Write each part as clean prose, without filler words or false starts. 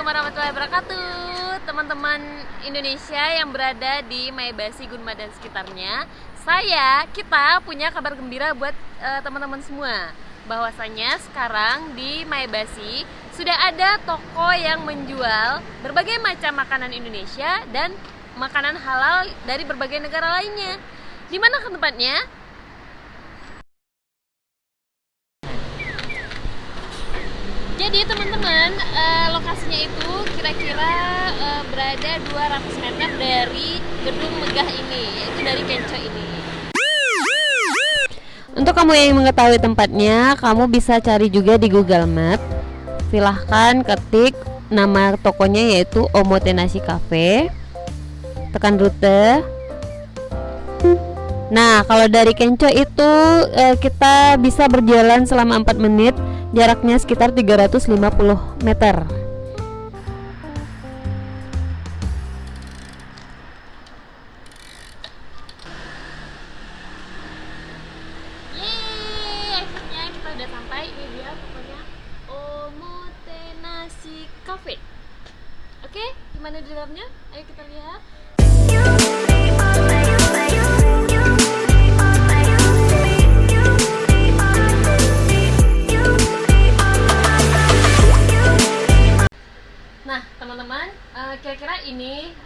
Assalamualaikum warahmatullahi wabarakatuh, teman-teman Indonesia yang berada di Maebasi, Gunma dan sekitarnya. Kita punya kabar gembira buat teman-teman semua. Bahwasanya sekarang di Maebasi sudah ada toko yang menjual berbagai macam makanan Indonesia dan makanan halal dari berbagai negara lainnya. Di mana tempatnya? Jadi teman-teman, lokasinya itu kira-kira berada 200 meter dari gedung megah ini, yaitu dari Kenco ini. Untuk kamu yang mengetahui tempatnya, kamu bisa cari juga di Google Map. Silahkan ketik nama tokonya yaitu Omotenashi Cafe. Tekan rute. Nah, kalau dari Kenco itu kita bisa berjalan selama 4 menit. Jaraknya sekitar 350 meter. Yeay, akhirnya kita udah sampai. Ini dia pokoknya Omotenashi Cafe. Oke, gimana di dalamnya? Ayo kita lihat. Nah, teman-teman, kira-kira ini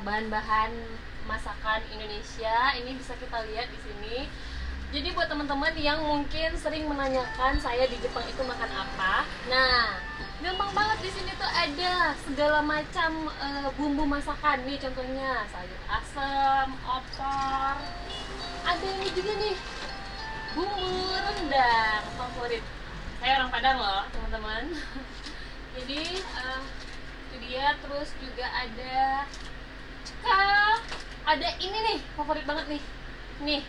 bahan-bahan masakan Indonesia. Ini bisa kita lihat di sini. Jadi buat teman-teman yang mungkin sering menanyakan saya di Jepang itu makan apa, nah gampang banget. Di sini tuh ada segala macam bumbu masakan. Nih contohnya sayur asem, opor. Ada ini juga nih, bumbu rendang favorit. Saya orang Padang loh, teman-teman. Jadi itu dia. Terus juga ada ada ini nih, favorit banget nih.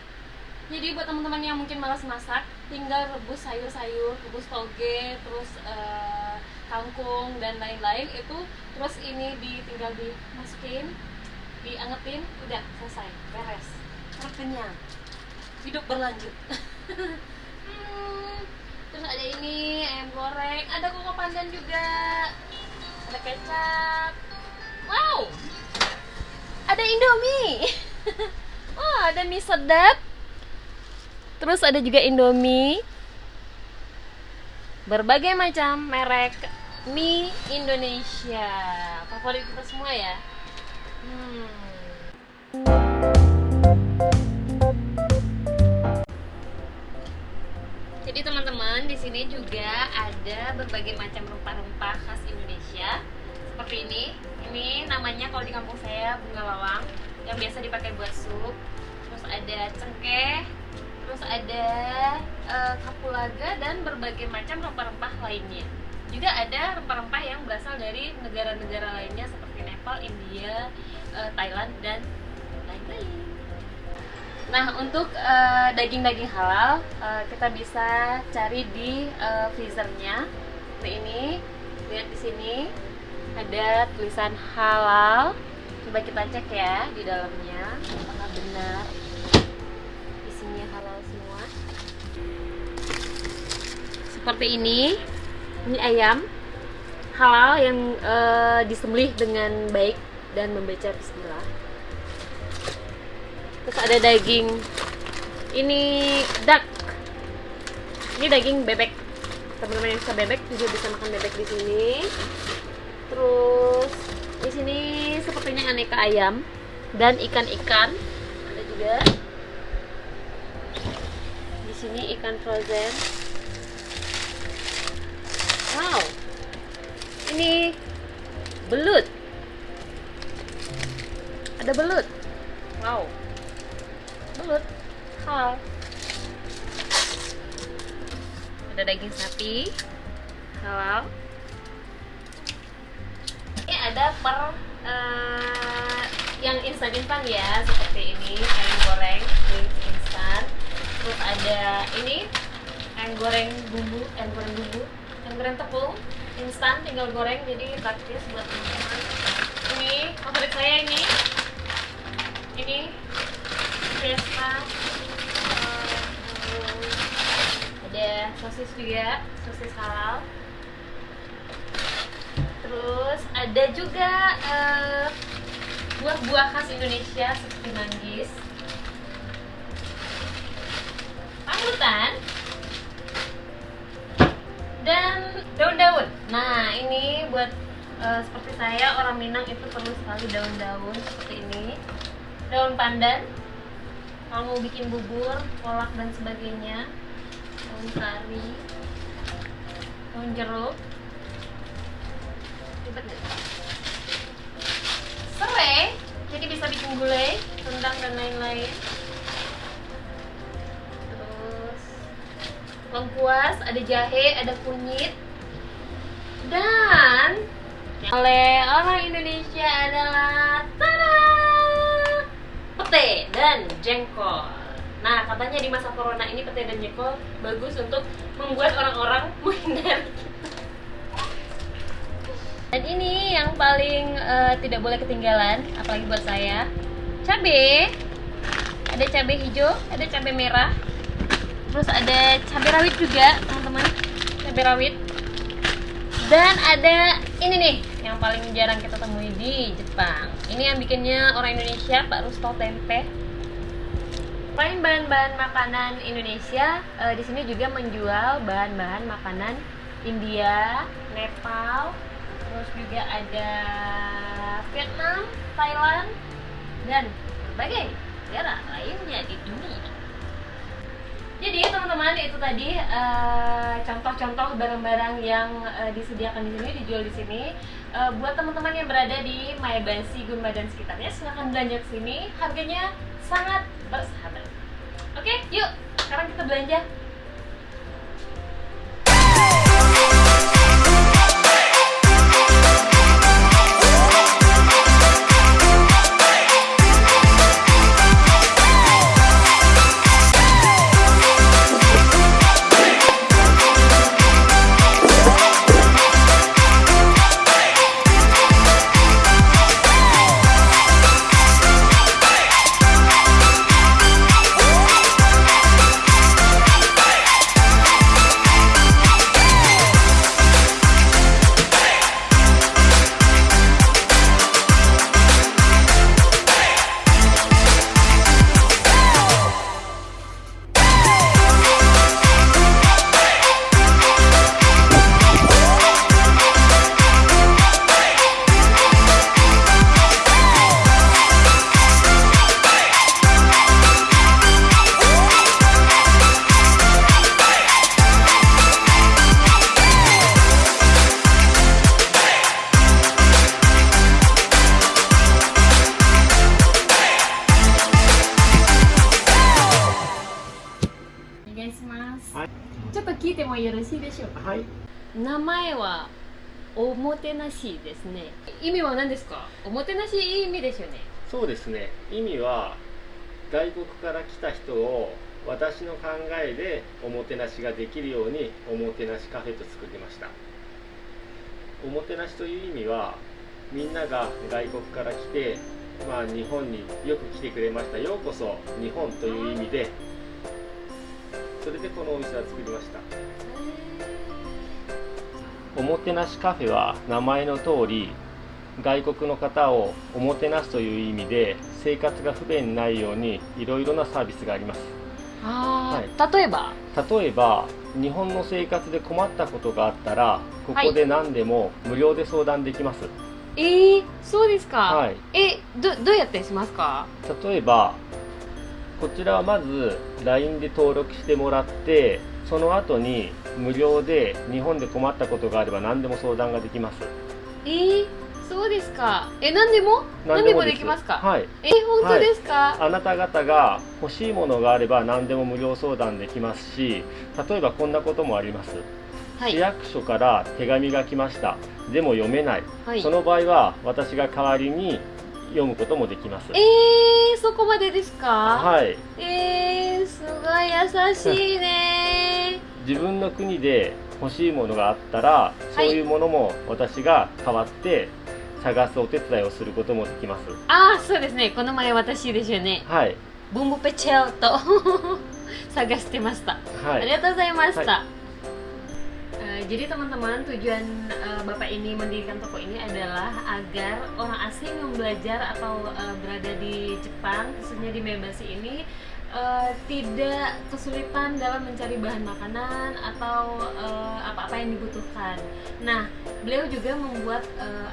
Jadi buat teman-teman yang mungkin malas masak, tinggal rebus sayur-sayur, rebus toge, terus kangkung dan lain-lain itu, terus ini tinggal dimasukin, diangetin, udah selesai, beres, perut kenyang, hidup berlanjut. Terus ada ini ayam goreng, ada koko pandan juga, ada kecap, wow, ada Indomie. Oh, ada mie sedap. Terus ada juga Indomie, berbagai macam merek mie Indonesia, favorit kita semua ya. Jadi teman-teman, di sini juga ada berbagai macam rempah-rempah khas Indonesia. Seperti ini. Ini namanya kalau di kampung saya bunga lawang, yang biasa dipakai buat sup. Terus ada cengkeh, terus ada kapulaga dan berbagai macam rempah-rempah lainnya. Juga ada rempah-rempah yang berasal dari negara-negara lainnya seperti Nepal, India, Thailand dan lain-lain. Nah, untuk daging-daging halal kita bisa cari di freezernya. Seperti ini. Lihat di sini ada tulisan halal. Coba kita cek ya di dalamnya apakah benar isinya halal semua. Seperti ini ayam halal yang disembelih dengan baik dan membaca bismillah. Terus ada daging, ini duck, ini daging bebek. Teman-teman yang suka bebek juga bisa makan bebek di sini. Terus di sini sepertinya aneka ayam dan ikan-ikan ada juga. Di sini ikan frozen. Wow, ini belut. Ada belut. Wow, belut halal. Ada daging sapi halal. Ini ada yang instan ya, seperti ini ayam goreng instan. Terus ada ini ayam goreng tepung instan, tinggal goreng, jadi praktis buat teman-teman. Ini favorit saya ini fiesta. Ada sosis juga, sosis halal. Terus ada juga buah-buah khas Indonesia seperti manggis, rambutan, dan daun-daun. Nah, ini buat seperti saya, orang Minang itu perlu sekali daun-daun seperti ini. Daun pandan, kalau mau bikin bubur, kolak dan sebagainya. Daun kari, daun jeruk, ribet nggak? Serai, jadi bisa bikin gulai, rendang dan lain-lain. Terus lengkuas, ada jahe, ada kunyit, dan oleh orang Indonesia adalah tada, pete dan jengkol. Nah, katanya di masa corona ini pete dan jengkol bagus untuk membuat orang-orang menghindari kita. Dan ini yang paling tidak boleh ketinggalan, apalagi buat saya, cabai. Ada cabai hijau, ada cabai merah, terus ada cabai rawit juga, teman-teman, cabai rawit. Dan ada ini nih, yang paling jarang kita temui di Jepang. Ini yang bikinnya orang Indonesia, Pak Rusto Tempe. Selain bahan-bahan makanan Indonesia, di sini juga menjual bahan-bahan makanan India, Nepal, terus juga ada Vietnam, Thailand, dan berbagai negara lainnya di dunia. Jadi teman-teman, itu tadi contoh-contoh barang-barang yang disediakan di sini, dijual di sini. Buat teman-teman yang berada di Maebashi, Gunma dan sekitarnya, silahkan belanja ke sini. Harganya sangat bersahabat. Oke, yuk sekarang kita belanja.ちょっと聞いてもよろしいでしょうか。はい。名前はおもてなしですね。意味は何ですか？おもてなしいい意味ですよね。そうですね。意味は外国から来た人を私の考えでおもてなしができるようにおもてなしカフェと作りました。おもてなしという意味はみんなが外国から来て、日本によく来てくれました。ようこそ日本という意味で、それでこのお店は作りました。おもてなしカフェは名前の通り外国の方をおもてなすという意味で生活が不便にないようにいろいろなサービスがあります。例えば日本の生活で困ったことがあったらここで何でも無料で相談できます。そうですか。はい。どうやってしますか？例えばこちらはまず LINE で登録してもらって、その後に無料で日本で困ったことがあれば何でも相談ができます。そうですか。何でもできますか？はい。本当ですか？あなた方が欲しいものがあれば何でも無料相談できますし、例えばこんなこともあります。市役所から手紙が来ました。でも読めない。その場合は私が代わりに読むこともできます。そこまでですか？はい。すごい優しいね。自分の国で欲しいものがあったら、そういうものも私が代わって探すお手伝いをすることもできます。そうですね。この前私ですよね。はい。ボンボペチェルと探してました。ありがとうございました。Jadi teman-teman, tujuan Bapak ini mendirikan toko ini adalah agar orang asing yang belajar atau berada di Jepang, khususnya di Maebashi ini, tidak kesulitan dalam mencari bahan makanan atau apa-apa yang dibutuhkan. Nah, beliau juga membuat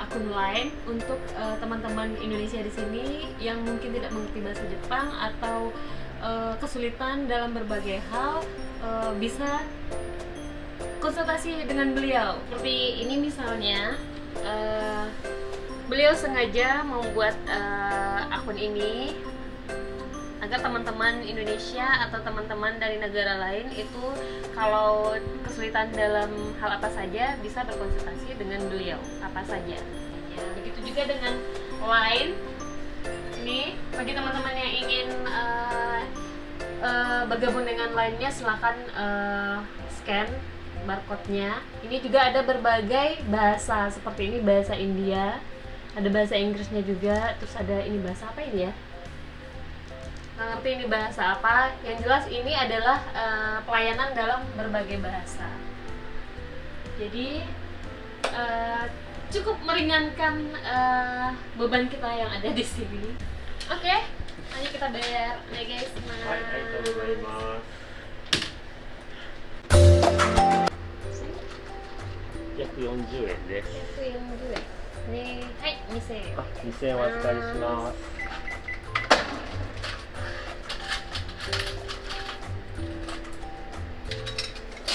akun lain untuk teman-teman Indonesia di sini yang mungkin tidak mengerti bahasa Jepang atau kesulitan dalam berbagai hal, bisa konsultasi dengan beliau. Seperti ini misalnya, beliau sengaja membuat akun ini agar teman-teman Indonesia atau teman-teman dari negara lain itu kalau kesulitan dalam hal apa saja bisa berkonsultasi dengan beliau apa saja. Ya, begitu juga dengan Line. Ini bagi teman-teman yang ingin bergabung dengan Line-nya, silahkan scan barcode-nya. Ini juga ada berbagai bahasa, seperti ini bahasa India, ada bahasa Inggrisnya juga, terus ada ini bahasa apa ini ya? Nggak ngerti ini bahasa apa. Yang jelas ini adalah pelayanan dalam berbagai bahasa. Jadi cukup meringankan beban kita yang ada di sini. Oke, ayo kita bayar. Nih guys, Hai, arigatou gozaimasu. 140円です。140円。ね、はい、2000円。2000円お預かりします。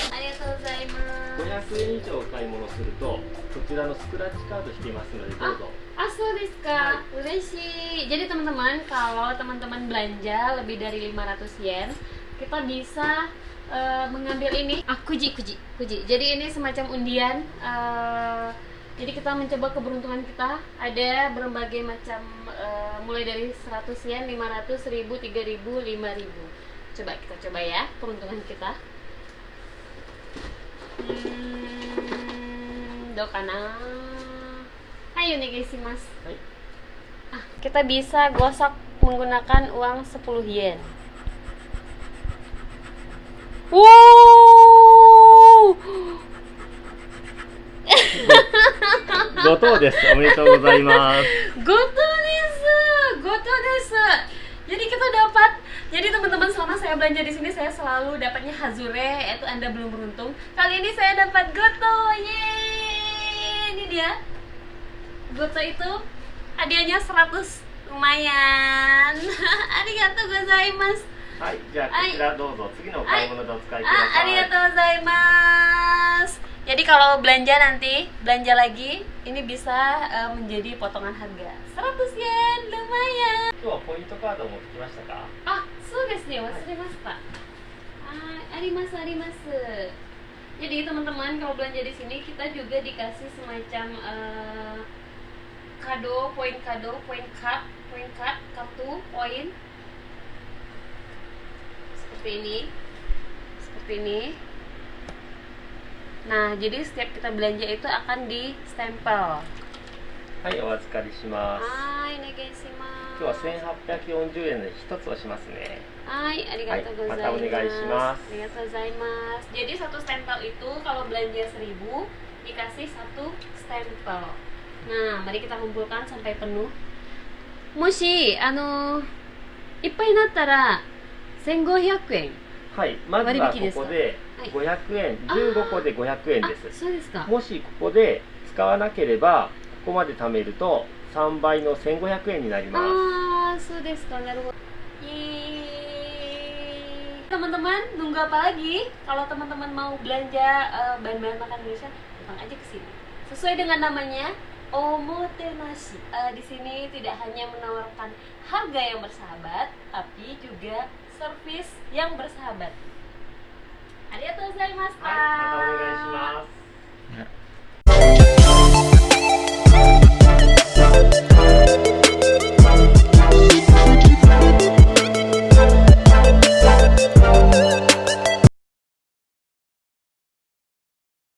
ありがとうございます。 500円以上お買い物するとこちらのスクラッチカード引きますのでどうぞ。 そうですか、嬉しい. Jadi teman-teman, kalau teman-teman belanja lebih dari 500 yen, kita bisa mengambil ini, kuji. Jadi ini semacam undian. Jadi kita mencoba keberuntungan kita. Ada berbagai macam, mulai dari 100 yen, 500, 1000, 3000, 5000. Coba kita coba ya peruntungan kita. Do kana? Ayo onegaishimasu. Kita bisa gosok menggunakan uang 10 yen. Wow! ご当です。おめでとうございます。 Goto desu. Jadi kita dapat. Jadi teman-teman, selama saya belanja di sini saya selalu dapatnya hazure, yaitu Anda belum beruntung. Kali ini saya dapat goto. Yeay! Ini dia. Goto itu hadiahnya 100. Lumayan. Arigatou gozaimasu. はい、じゃあこちらどうぞ。次のお買い物でお使いください。 Arigatou gozaimasu. Jadi kalau belanja nanti, belanja lagi, ini bisa menjadi potongan harga 100 yen, lumayan. 今日はポイントカードを持ってきましたか？ そうですね、忘れました. Arimasu. Jadi teman-teman, kalau belanja di sini kita juga dikasih semacam kado, poin card, kartu poin. Seperti ini. Nah, jadi setiap kita belanja itu akan di stempel. はい、お預かりします。 onegaishimasu. 今日は1840円で一つ押しますね。 arigatou gozaimasu. またお願いします。 Arigatou gozaimasu. Jadi satu stempel itu kalau belanja 1000 dikasih satu stempel. Nah, mari kita kumpulkan sampai penuh. Moshi, いっぱいになったら1500円。はい、まずはここで500円、15個で500円です。そうですか。もしここで使わなければここまで貯めると3倍の1500円になります。そうですか。なるほど。Teman-teman, nunggu apa lagi? Kalau teman-teman mau belanja bahan-bahan makan Indonesia, datang aja ke sini. Sesuai dengan namanya, omotenashi. Di sini tidak hanya menawarkan harga yang bersahabat, tapi juga servis yang bersahabat. Arigatou gozaimasu. はい、またお願いします。